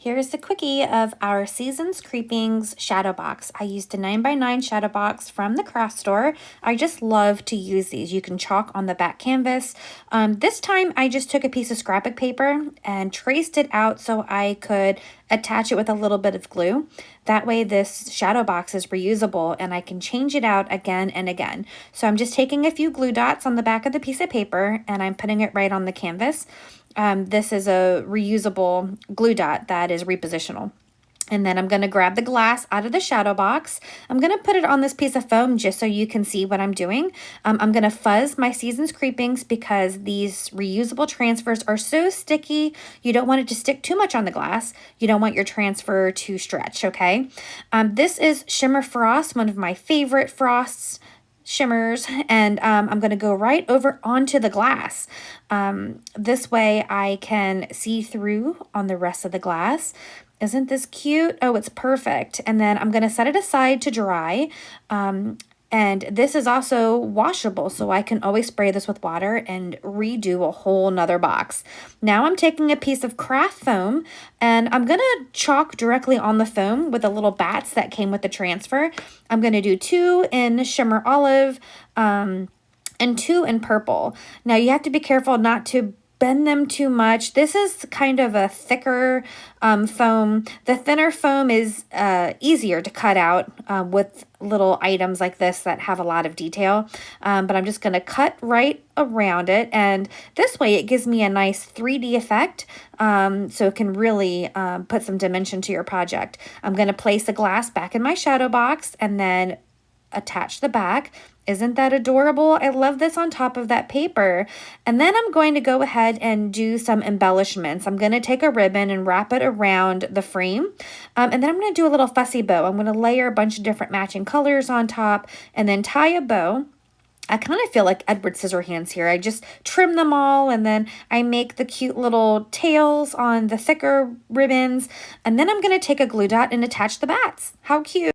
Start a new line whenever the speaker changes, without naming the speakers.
Here's the quickie of our Seasons Creepings shadow box. I used a 9x9 shadow box from the craft store. I just love to use these. You can chalk on the back canvas. This time I just took a piece of scrapbook paper and traced it out so I could attach it with a little bit of glue. That way this shadow box is reusable and I can change it out again and again. So I'm just taking a few glue dots on the back of the piece of paper and I'm putting it right on the canvas. This is a reusable glue dot that is repositional. And then I'm going to grab the glass out of the shadow box. I'm going to put it on this piece of foam just so you can see what I'm doing. I'm going to fuzz my Seasons Creepings because these reusable transfers are so sticky. You don't want it to stick too much on the glass. You don't want your transfer to stretch, okay? This is Shimmer Frost, one of my favorite frosts. Shimmers, and I'm going to go right over onto the glass. This way I can see through on the rest of the glass. Isn't this cute? Oh, it's perfect. And then I'm going to set it aside to dry. And this is also washable, so I can always spray this with water and redo a whole nother box. Now I'm taking a piece of craft foam and I'm gonna chalk directly on the foam with the little bats that came with the transfer. I'm gonna do 2 in Shimmer Olive and 2 in purple. Now you have to be careful not to bend them too much. This is kind of a thicker foam. The thinner foam is easier to cut out with little items like this that have a lot of detail. But I'm just going to cut right around it. And this way it gives me a nice 3D effect. So it can really put some dimension to your project. I'm going to place the glass back in my shadow box and then attach the back. Isn't that adorable? I love this on top of that paper. And then I'm going to go ahead and do some embellishments. I'm going to take a ribbon and wrap it around the frame. And then I'm going to do a little fussy bow. I'm going to layer a bunch of different matching colors on top and then tie a bow. I kind of feel like Edward Scissorhands here. I just trim them all and then I make the cute little tails on the thicker ribbons. And then I'm going to take a glue dot and attach the bats. How cute.